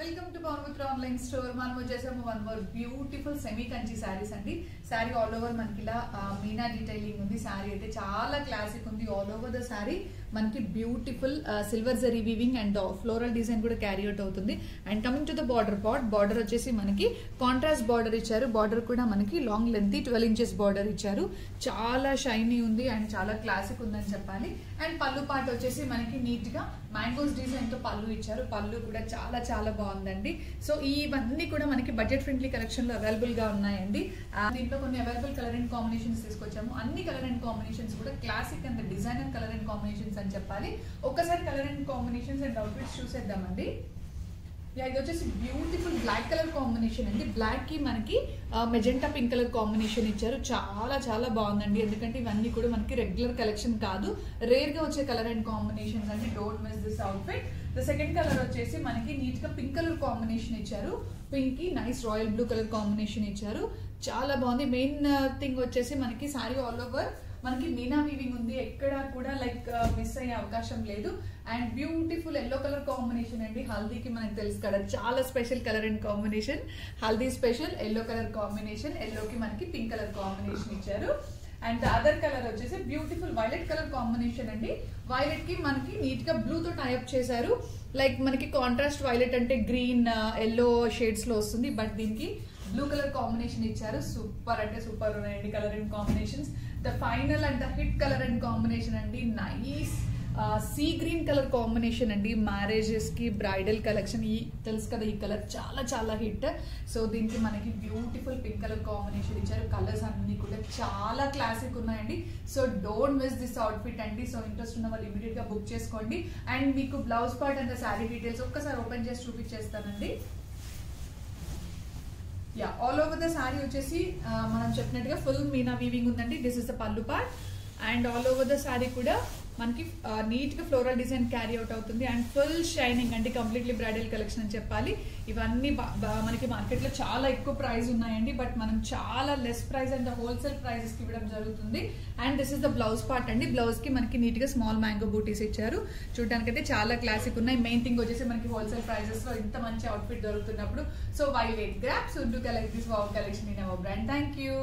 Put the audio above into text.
Welcome to Pavanputra online store. మనం వచ్చేసాము one more beautiful semi Kanchi saris అండి. శారీ ఆల్ ఓవర్ మనకి ఇలా మీనా డీటైలింగ్ ఉంది. శారీ అయితే చాలా క్లాసిక్ ఉంది. ఆల్ ఓవర్ ద శారీ మనకి beautiful silver zari weaving and floral design కూడా క్యారీ అవుట్ అవుతుంది. And coming to the border part, border వచ్చేసి మనకి కాంట్రాస్ట్ బార్డర్ ఇచ్చారు. బార్డర్ కూడా మనకి లాంగ్ లెంత్ 12 ఇంచెస్ బార్డర్ ఇచ్చారు. చాలా షైనీ ఉంది అండ్ చాలా క్లాసిక్ ఉందని చెప్పాలి. అండ్ పళ్ళు పార్ట్ వచ్చేసి మనకి నీట్ గా మ్యాంగోస్ డిజైన్ తో పళ్ళు ఇచ్చారు. పళ్ళు కూడా చాలా చాలా బాగుందండి. సో ఇవన్నీ కూడా మనకి బడ్జెట్ ఫ్రెండ్లీ కలెక్షన్ లో అవైలబుల్ గా ఉన్నాయండి. దీంట్లో కొన్ని అవైలబుల్ కలర్ అండ్ కాంబినేషన్స్ తీసుకొచ్చాము. అన్ని కలర్ అండ్ కాంబినేషన్స్ కూడా classic and designer colour and combinations అని చెప్పాలి. ఒక్కసారి colour and combinations and outfits చూసేద్దామండి. ఇది వచ్చేసి బ్యూటిఫుల్ బ్లాక్ కలర్ కాంబినేషన్ అండి. బ్లాక్ కి మనకి మెజెంటా పింక్ కలర్ కాంబినేషన్ ఇచ్చారు. చాలా చాలా బాగుందండి. ఎందుకంటే ఇవన్నీ కూడా మనకి రెగ్యులర్ కలెక్షన్ కాదు, రేర్ గా వచ్చే కలర్ అండ్ కాంబినేషన్స్ అండి. Don't miss this outfit. The second colour వచ్చేసి మనకి నీట్ గా పింక్ కలర్ కాంబినేషన్ ఇచ్చారు. పింక్ కి nice royal blue colour combination ఇచ్చారు. చాలా బాగుంది. మెయిన్ థింగ్ వచ్చేసి మనకి సారీ ఆల్ ఓవర్ మనకి మీనా వీవింగ్ ఉంది. ఎక్కడ కూడా లైక్ మిస్ అయ్యే అవకాశం లేదు. And beautiful yellow colour combination అండి. హల్దీకి మనకి తెలుసు కదా, చాలా special colour and combination. Haldi special yellow colour combination. ఎల్లోకి మనకి పింక్ కలర్ కాంబినేషన్ ఇచ్చారు. అండ్ అదర్ కలర్ వచ్చేసి బ్యూటిఫుల్ వైలెట్ కలర్ కాంబినేషన్ అండి. వైలెట్ కి మనకి నీట్ గా బ్లూ తో టైఅప్ చేశారు. లైక్ మనకి కాంట్రాస్ట్ వైలెట్ అంటే గ్రీన్ ఎల్లో షేడ్స్ లో వస్తుంది, బట్ దీనికి బ్లూ కలర్ కాంబినేషన్ ఇచ్చారు. సూపర్ అంటే సూపర్ ఉన్నాయండి colour and combinations. The final and the hit colour and combination అండి. Nice sea green colour combination అండి. మ్యారేజెస్ కి బ్రైడల్ కలెక్షన్ ఈ తెలుసు కదా, ఈ కలర్ చాలా చాలా హిట్. సో దీనికి మనకి బ్యూటిఫుల్ పింక్ కలర్ కాంబినేషన్ ఇచ్చారు. కలర్స్ అన్ని కూడా చాలా క్లాసిక్ ఉన్నాయండి. So don't miss this outfit అండి. సో ఇంట్రెస్ట్ ఉన్న వాళ్ళు ఇమీడియట్ గా బుక్ చేసుకోండి. అండ్ మీకు blouse part and sari details ఒక్కసారి ఓపెన్ చేసి చూపించేస్తానండి. Yeah, all over the sari వచ్చేసి మనం చెప్పినట్టుగా ఫుల్ మీనా వీవింగ్ ఉందండి. This is the pallu part. And all over the sari కూడా మనకి నీట్ గా ఫ్లోరల్ డిజైన్ క్యారీ అవుట్ అవుతుంది. అండ్ ఫుల్ షైనింగ్ అంటే కంప్లీట్లీ బ్రైడల్ కలెక్షన్ అని చెప్పాలి. ఇవన్నీ మనకి మార్కెట్ లో చాలా ఎక్కువ ప్రైస్ ఉన్నాయండి, బట్ మనం చాలా less price and wholesale prices కి ఇవ్వడం జరుగుతుంది. And this is the blouse part అండి. బ్లౌజ్ కి మనకి నీట్ గా స్మాల్ మ్యాంగో బూటీస్ ఇచ్చారు. చూడడానికి అయితే చాలా క్లాసిక్ ఉన్నాయి. మెయిన్ థింగ్ వచ్చేసి మనకి హోల్సేల్ ప్రైజెస్ లో ఇంత మంచి అవుట్ఫిట్ దొరుకుతున్నప్పుడు so why wait, grab soon to collect this wow collection in our brand. Thank you.